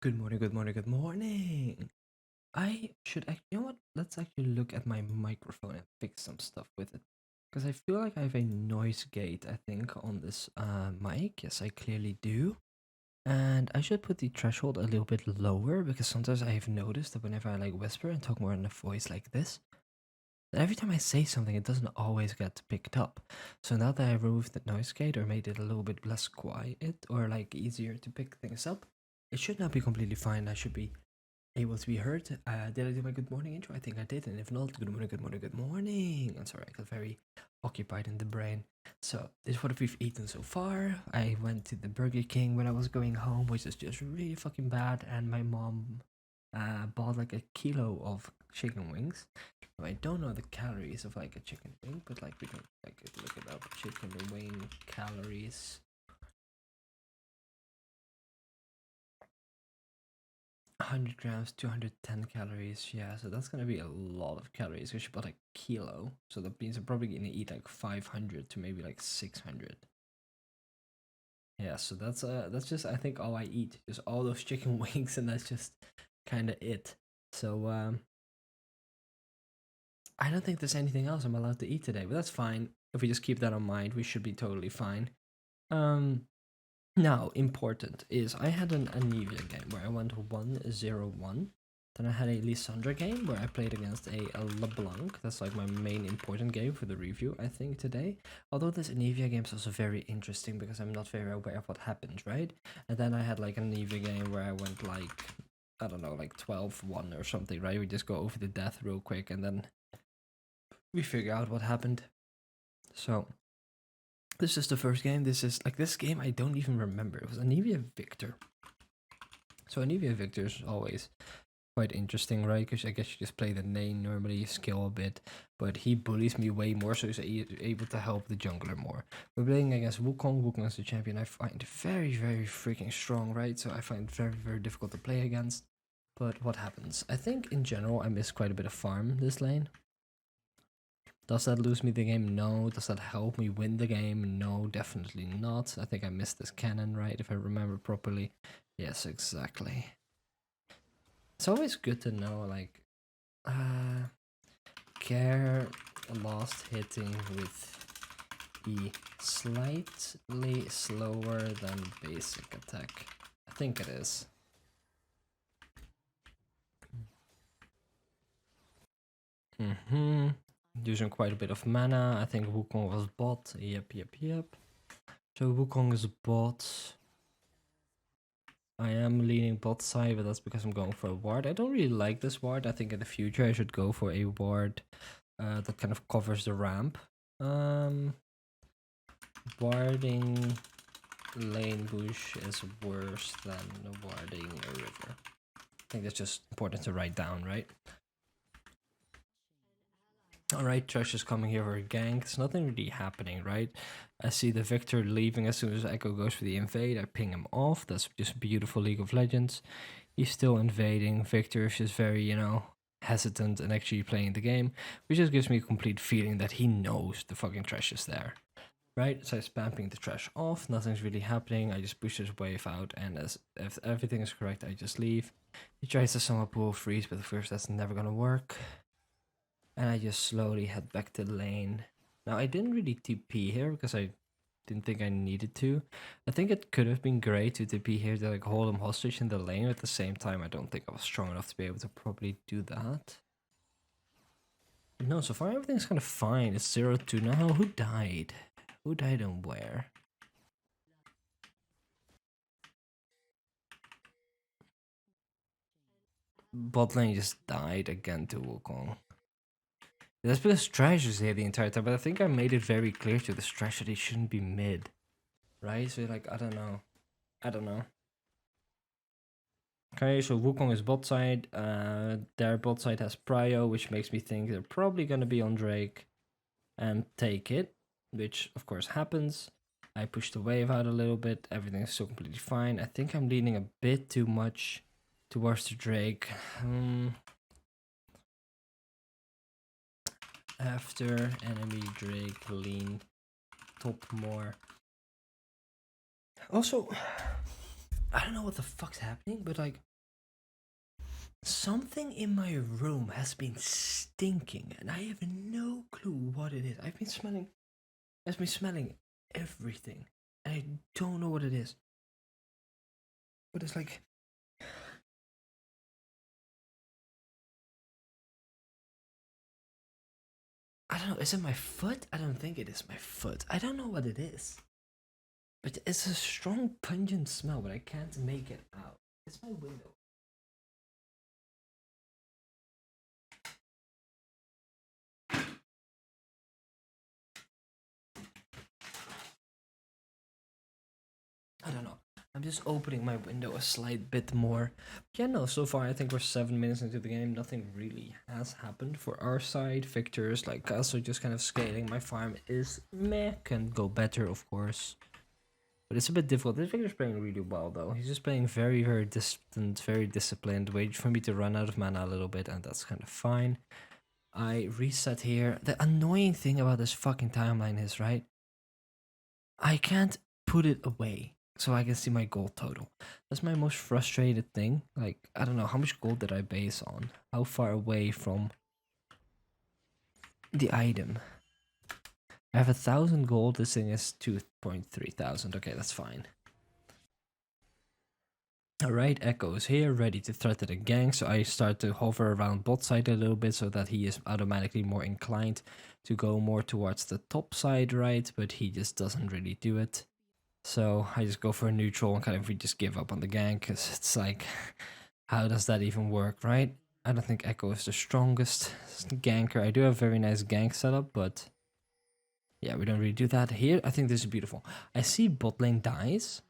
Good morning, good morning, good morning. I should actually, you know what? Let's actually look at my microphone and fix some stuff with it. Because I feel like I have a noise gate, I think, on this mic. Yes, I clearly do. And I should put the threshold a little bit lower because sometimes I have noticed that whenever I like whisper and talk more in a voice like this, that every time I say something, it doesn't always get picked up. So now that I removed the noise gate or made it a little bit less quiet or like easier to pick things up, it should now be completely fine. I should be able to be heard. Did I do my good morning intro? I think I did, and if not, good morning, good morning, good morning. I'm sorry, I got very occupied in the brain. So this is what we've eaten so far. I went to the Burger King when I was going home, which is just really fucking bad, and my mom bought like a kilo of chicken wings. I don't know the calories of like a chicken wing, but like we can like look it up. Chicken wing calories. 100 grams, 210 calories. Yeah, so that's gonna be a lot of calories. Because you bought a kilo, so that means I'm probably gonna eat like 500 to maybe like 600. Yeah, so that's just I think all I eat, just all those chicken wings, and that's just kind of it. So I don't think there's anything else I'm allowed to eat today, but that's fine. If we just keep that in mind, we should be totally fine. Um, Now, important is I had an Anivia game where I went 1-0-1. Then I had a Lissandra game where I played against a LeBlanc. That's like my main important game for the review, I think, today. Although this Anivia game is also very interesting because I'm not very aware of what happened, right? And then I had like an Anivia game where I went like, I don't know, like 12-1 or something, right? We just go over the death real quick and then we figure out what happened. So this is the first game. This is like this game I don't even remember. It was Anivia Victor. So Anivia Victor is always quite interesting, right? Because I guess you just play the lane normally, you skill a bit, but he bullies me way more, so he's able to help the jungler more. We're playing against Wukong. Wukong is the champion I find very, very freaking strong, right? So I find it very, very difficult to play against. But what happens? I think in general I miss quite a bit of farm this lane. Does that lose me the game? No. Does that help me win the game? No, definitely not. I think I missed this cannon, right? If I remember properly. Yes, exactly. It's always good to know, like, care lost hitting with E slightly slower than basic attack. I think it is. Using quite a bit of mana. I think Wukong was bot. Yep. So Wukong is bot. I am leaning bot side, but that's because I'm going for a ward. I don't really like this ward. I think in the future I should go for a ward that kind of covers the ramp. Warding lane bush is worse than warding a river. I think that's just important to write down, right? Alright, Trash is coming here for a gank. There's nothing really happening, right? I see the Victor leaving as soon as Echo goes for the invade. I ping him off. That's just beautiful League of Legends. He's still invading. Victor is just very, hesitant and actually playing the game, which just gives me a complete feeling that he knows the fucking Trash is there. Right, so I spamming the Trash off, nothing's really happening, I just push his wave out, and if everything is correct, I just leave. He tries to summon pool freeze, but of course that's never gonna work. And I just slowly head back to the lane. Now I didn't really TP here because I didn't think I needed to. I think it could have been great to TP here to like hold him hostage in the lane. At the same time, I don't think I was strong enough to be able to properly do that. No, so far everything's kind of fine. It's 0-2 now. Who died? Who died and where? Bot lane just died again to Wukong. That's because Trash is here the entire time, but I think I made it very clear to the Trash that he shouldn't be mid. Right? So like, I don't know. Okay, so Wukong is bot side. Their bot side has Prio, which makes me think they're probably gonna be on Drake and take it, which of course happens. I push the wave out a little bit. Everything's still completely fine. I think I'm leaning a bit too much towards the Drake. After enemy Drake, lean top more. Also, I don't know what the fuck's happening, but like Something in my room has been stinking, and I have no clue what it is. I've been smelling everything, and I don't know what it is. But it's like, I don't know, is it my foot? I don't think it is my foot. I don't know what it is. But it's a strong, pungent smell, but I can't make it out. It's my window. I don't know. I'm just opening my window a slight bit more. Yeah, no, so far I think we're 7 minutes into the game. Nothing really has happened for our side. Victor's like also just kind of scaling. My farm is meh, can go better, of course. But it's a bit difficult. This Victor's playing really well, though. He's just playing very, very distant, very disciplined. Wait for me to run out of mana a little bit, and that's kind of fine. I reset here. The annoying thing about this fucking timeline is, right? I can't put it away so I can see my gold total. That's my most frustrated thing. Like, I don't know, how much gold did I base on? How far away from the item? I have 1,000 gold, this thing is 2.3 thousand. Okay, that's fine. Alright, Echo is here, ready to threaten the gang, so I start to hover around bot side a little bit so that he is automatically more inclined to go more towards the top side, right? But he just doesn't really do it. So I just go for a neutral and kind of we just give up on the gank, because it's like, how does that even work, right? I don't think Echo is the strongest ganker. I do have very nice gank setup, but yeah, we don't really do that. Here, I think this is beautiful. I see bot lane dies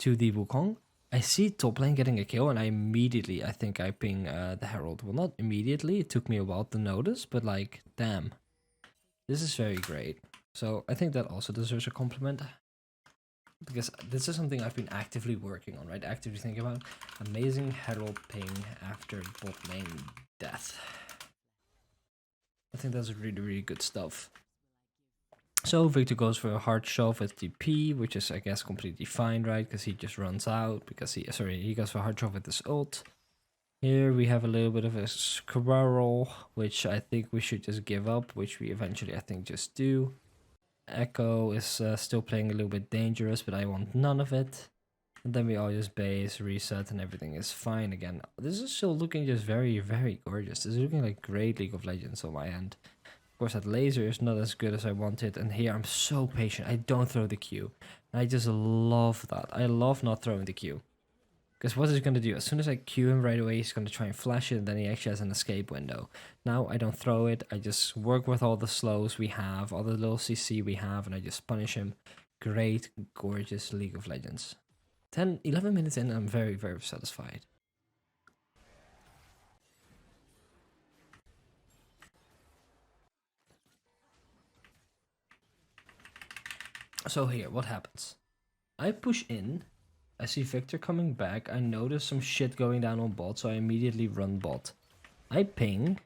to the Wukong. I see top lane getting a kill, and I immediately, I think I ping the Herald. Well, not immediately, it took me a while to notice, but like, damn. This is very great. So I think that also deserves a compliment. Because this is something I've been actively working on, right? Actively thinking about. Amazing Herald ping after bot lane death. I think that's really, really good stuff. So Victor goes for a hard shove with TP, which is, I guess, completely fine, right? Because he just runs out, because he goes for a hard shove with his ult. Here we have a little bit of a squirrel, which I think we should just give up, which we eventually, I think, just do. Echo is still playing a little bit dangerous, but I want none of it. And then we all just base, reset, and everything is fine again. This is still looking just very, very gorgeous. This is looking like great League of Legends on my end. Of course, that laser is not as good as I wanted, and here I'm so patient. I don't throw the Q. And I just love that. I love not throwing the Q. Because what is he going to do? As soon as I Q him right away, he's going to try and flash it, and then he actually has an escape window. Now, I don't throw it. I just work with all the slows we have, all the little CC we have, and I just punish him. Great, gorgeous League of Legends. 11 minutes in, I'm very, very satisfied. So here, what happens? I push in, I see Victor coming back, I notice some shit going down on bot, so I immediately run bot. I ping.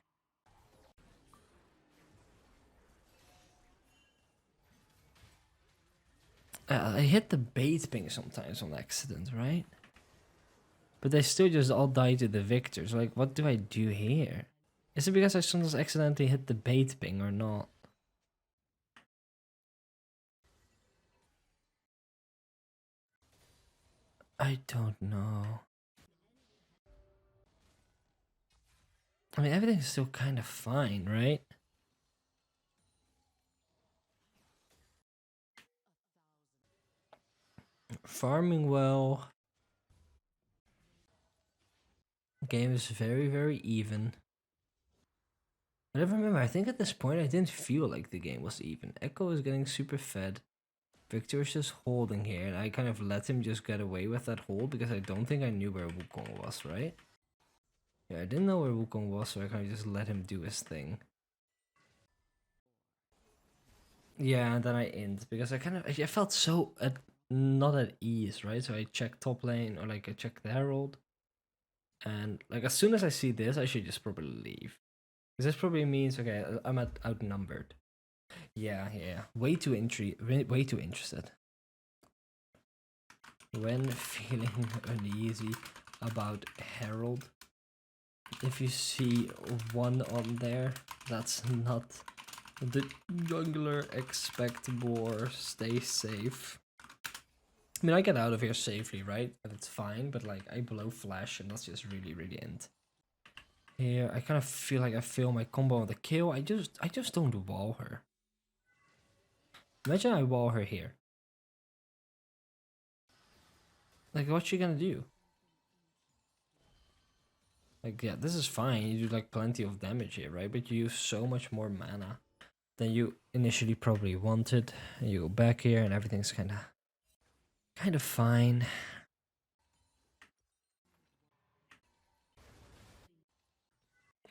I hit the bait ping sometimes on accident, right? But they still just all die to the Victors. Like, what do I do here? Is it because I sometimes accidentally hit the bait ping or not? I don't know. I mean, everything's still kind of fine, right? Farming well. Game is very, very even. But I remember, I think at this point I didn't feel like the game was even. Echo is getting super fed. Victor is just holding here, and I kind of let him just get away with that hold because I don't think I knew where Wukong was, right? Yeah, I didn't know where Wukong was, so I kind of just let him do his thing. Yeah, and then I int because I felt so not at ease, right? So I checked top lane, or like I checked the Herald, and like as soon as I see this, I should just probably leave. Because this probably means, okay, I'm outnumbered. Yeah, yeah. Way too interested. When feeling uneasy about Herald, If you see one on there, that's not the jungler. Expect more. Stay safe. I mean, I get out of here safely, right? And it's fine, but like I blow flash, and that's just really, really end. Here, I kind of feel like I fail my combo on the kill. I just don't wall her. Imagine I wall her here. Like, what's she gonna do? Like, yeah, this is fine. You do like plenty of damage here, right? But you use so much more mana than you initially probably wanted. And you go back here, and everything's kind of fine.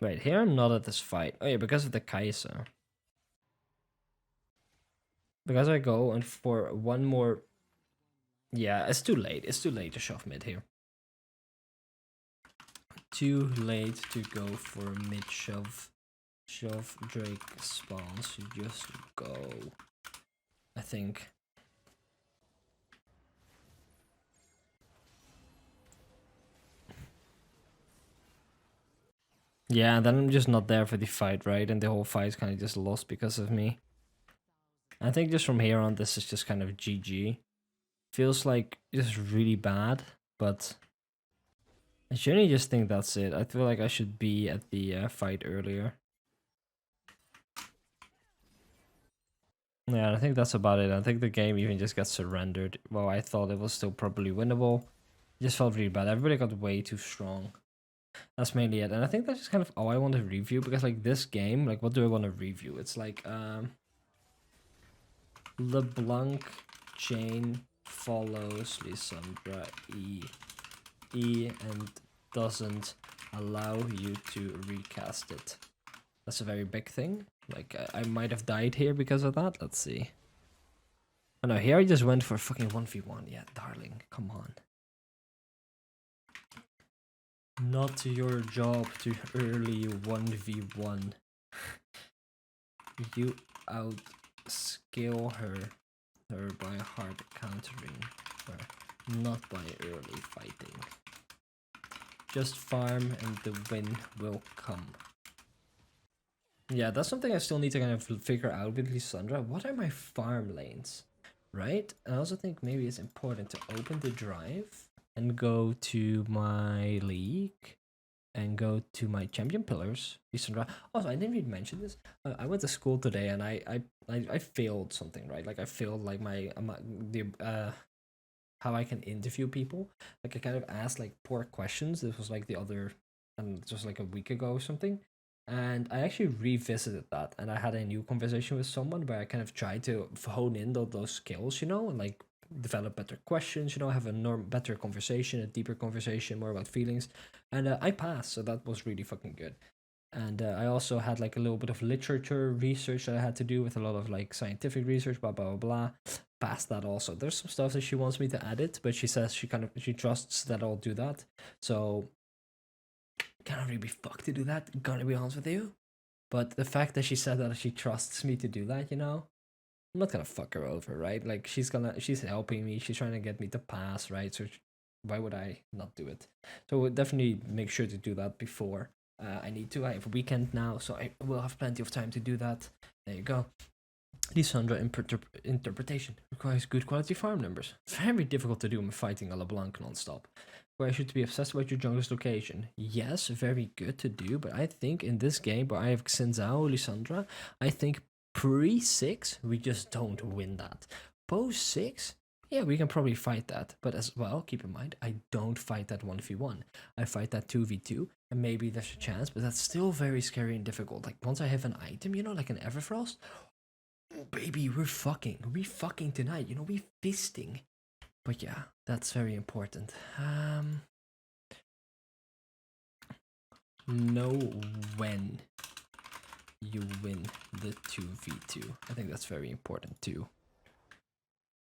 Right, here I'm not at this fight. Oh yeah, because of the Kai'Sa. Because I go and for one more... Yeah, it's too late. It's too late to shove mid here. Too late to go for mid shove. Shove Drake spawns. You just go. I think. Yeah, then I'm just not there for the fight, right? And the whole fight's kind of just lost because of me. I think just from here on, this is just kind of GG. Feels like just really bad, but I generally just think that's it. I feel like I should be at the fight earlier. Yeah, I think that's about it. I think the game even just got surrendered. Well, I thought it was still probably winnable. It just felt really bad. Everybody got way too strong. That's mainly it. And I think that's just kind of all I want to review, because like this game, like what do I want to review? It's like LeBlanc chain follows Lissandra E and doesn't allow you to recast it. That's a very big thing. Like I might have died here because of that. Let's see. Oh no, here I just went for fucking 1v1. Yeah, darling, come on. Not your job to early 1v1. You outskill her by hard countering her, not by early fighting. Just farm and the win will come. Yeah, that's something I still need to kind of figure out with Lissandra. What are my farm lanes, right? I also think maybe it's important to open the drive and go to my league and go to my champion pillars. Lissandra. Also, I didn't even mention this. I went to school today and I failed something, right? Like I failed like my how I can interview people. Like I kind of asked like poor questions. This was like the other, just like a week ago or something. And I actually revisited that, and I had a new conversation with someone where I kind of tried to hone in those skills, you know, and like develop better questions, you know, have a better conversation, a deeper conversation, more about feelings. And I passed, so that was really fucking good. And I also had like a little bit of literature research that I had to do with a lot of like scientific research, blah blah blah. Past that also, there's some stuff that she wants me to edit, but she says she trusts that I'll do that. So can't really be fucked to do that. Gonna be honest with you, but the fact that she said that she trusts me to do that, you know, I'm not gonna fuck her over, right? Like she's helping me. She's trying to get me to pass, right? So why would I not do it? So we'll definitely make sure to do that before I need to. I have a weekend now, so I will have plenty of time to do that. There you go. Lissandra interpretation requires good quality farm numbers. Very difficult to do when fighting a LeBlanc non-stop. Where I should be obsessed about your jungler's location. Yes, very good to do, but I think in this game where I have Xinzao, Lissandra, I think pre-6, we just don't win that. Post-6, yeah, we can probably fight that. But as well, keep in mind, I don't fight that 1v1. I fight that 2v2, and maybe there's a chance, but that's still very scary and difficult. Like, once I have an item, you know, like an Everfrost, oh, baby, we're fucking tonight, you know, we fisting. But yeah, that's very important. Know when you win the 2v2. I think that's very important too.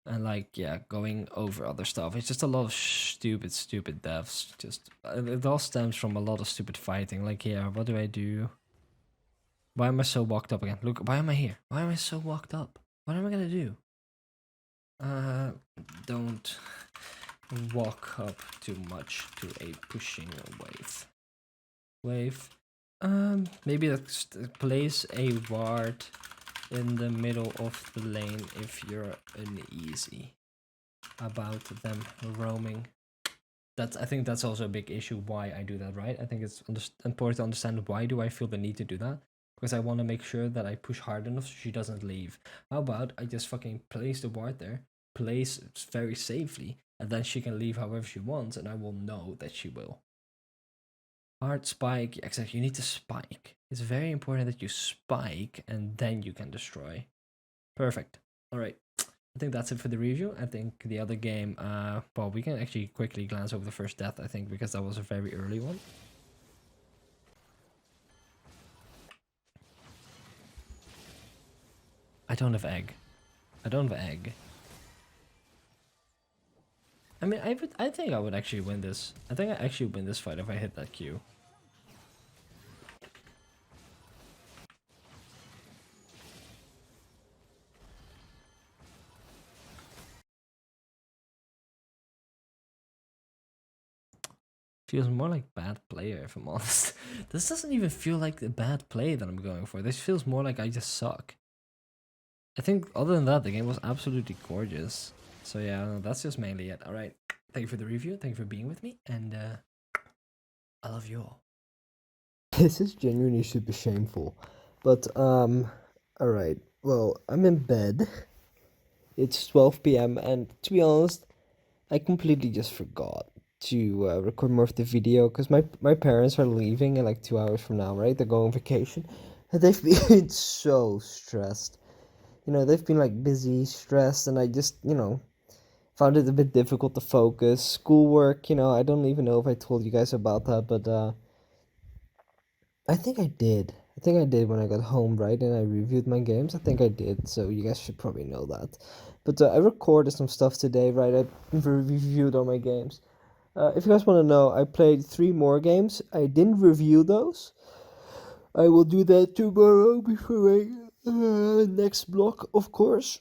And like, yeah, going over other stuff. It's just a lot of stupid devs. Just it all stems from a lot of stupid fighting. Like, yeah, what do I do? Why am I so walked up again? Look, why am I here? Why am I so walked up? What am I gonna do? Don't walk up too much to a pushing wave. wave. Maybe let's place a ward in the middle of the lane if you're uneasy about them roaming. I think that's also a big issue why I do that, right? I think it's important to understand why do I feel the need to do that. Because I want to make sure that I push hard enough so she doesn't leave. How about I just fucking place the ward there, place very safely, and then she can leave however she wants, and I will know that she will. Hard spike, except you need to spike. It's very important that you spike, and then you can destroy. Perfect. Alright. I think that's it for the review. I think the other game, well, we can actually quickly glance over the first death, I think, because that was a very early one. I don't have egg. I don't have egg. I mean, I think I would actually win this. I think I actually win this fight if I hit that Q. Feels more like bad player, if I'm honest. This doesn't even feel like the bad play that I'm going for. This feels more like I just suck. I think other than that, the game was absolutely gorgeous. So yeah, no, that's just mainly it. Alright, thank you for the review, thank you for being with me, and I love you all. This is genuinely super shameful. But, alright. Well, I'm in bed. It's 12 p.m. and to be honest, I completely just forgot to record more of the video because my parents are leaving in like 2 hours from now, right? They're going on vacation. And they've been so stressed. You know, they've been like busy, stressed, and I just, found it a bit difficult to focus. Schoolwork, I don't even know if I told you guys about that, but I think I did. I think I did when I got home, right? And I reviewed my games. I think I did, so you guys should probably know that. But I recorded some stuff today, right? I reviewed all my games. If you guys want to know, I played 3 more games. I didn't review those. I will do that tomorrow before I next block, of course.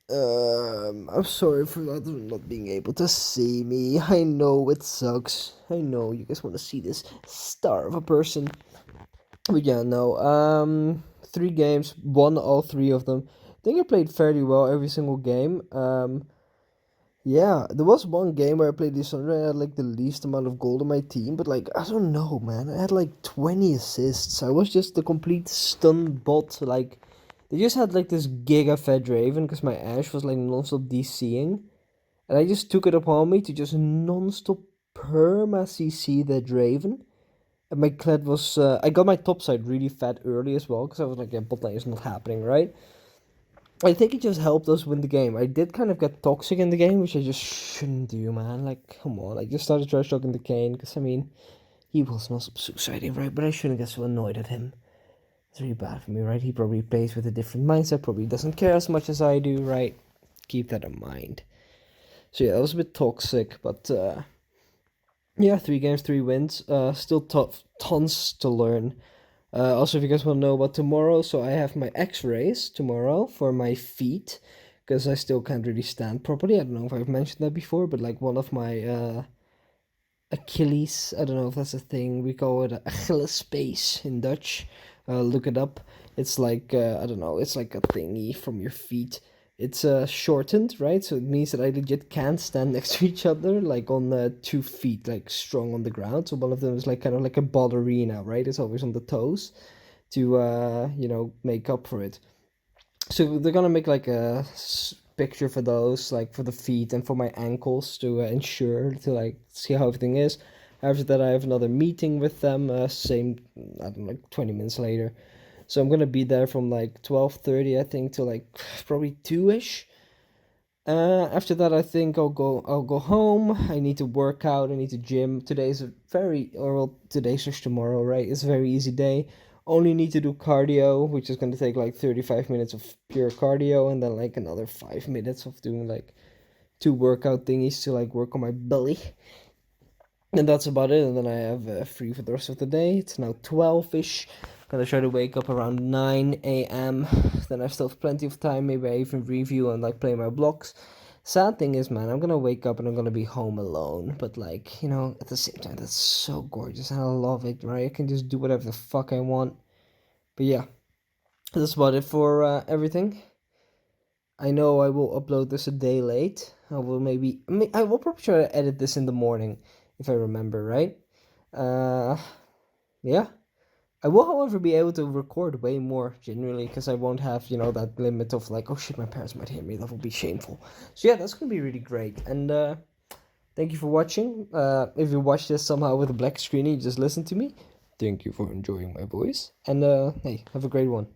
I'm sorry for not being able to see me. I know it sucks. I know you guys want to see this star of a person. But yeah, no. 3 games, won all 3 of them. I think I played fairly well every single game. Yeah, there was one game where I played Lissandra and I had like the least amount of gold on my team, but like I don't know, man. I had like 20 assists. I was just the complete stun bot. Like they just had like this giga fed Draven because my Ashe was like non-stop DCing, and I just took it upon me to just non-stop perma CC the Draven. And my Kled was I got my top side really fat early as well because I was like, yeah, bot lane is not happening, right? I think it just helped us win the game. I did kind of get toxic in the game, which I just shouldn't do, man. Like, come on. I just started trash talking the Kane because, I mean, he was not suiciding, right? But I shouldn't get so annoyed at him. It's really bad for me, right? He probably plays with a different mindset, probably doesn't care as much as I do, right? Keep that in mind. So, yeah, that was a bit toxic, but, yeah, 3 games, 3 wins. Still tough, tons to learn. Also, if you guys want to know about tomorrow, so I have my X-rays tomorrow for my feet because I still can't really stand properly. I don't know if I've mentioned that before, but like one of my Achilles, I don't know if that's a thing. We call it Achilles space in Dutch. Look it up. It's like I don't know. It's like a thingy from your feet. It's shortened, right? So it means that I legit can't stand next to each other, like on 2 feet, like strong on the ground. So one of them is like kind of like a ballerina, right? It's always on the toes to make up for it. So they're gonna make like a picture for those, like for the feet and for my ankles to ensure to like see how everything is. After that, I have another meeting with them. Same, I don't know, like 20 minutes later. So I'm gonna be there from like 12:30, I think, to like probably 2ish. After that, I think I'll go home. I need to work out. I need to gym. Today's a very, or well, today's just tomorrow, right? It's a very easy day. Only need to do cardio, which is gonna take like 35 minutes of pure cardio, and then like another 5 minutes of doing like 2 workout thingies to like work on my belly. And that's about it. And then I have free for the rest of the day. It's now 12ish. Gonna try to wake up around 9 a.m. Then I still have plenty of time. Maybe I even review and like play my blocks. Sad thing is, man, I'm gonna wake up and I'm gonna be home alone. But like, at the same time, that's so gorgeous and I love it, right? I can just do whatever the fuck I want. But yeah, that's about it for everything. I know I will upload this a day late. I will probably try to edit this in the morning if I remember, right? Uh, yeah. I will, however, be able to record way more genuinely because I won't have, that limit of like, oh shit, my parents might hear me. That will be shameful. So yeah, that's gonna be really great. And thank you for watching. If you watch this somehow with a black screen and you just listen to me, thank you for enjoying my voice. And hey, have a great one.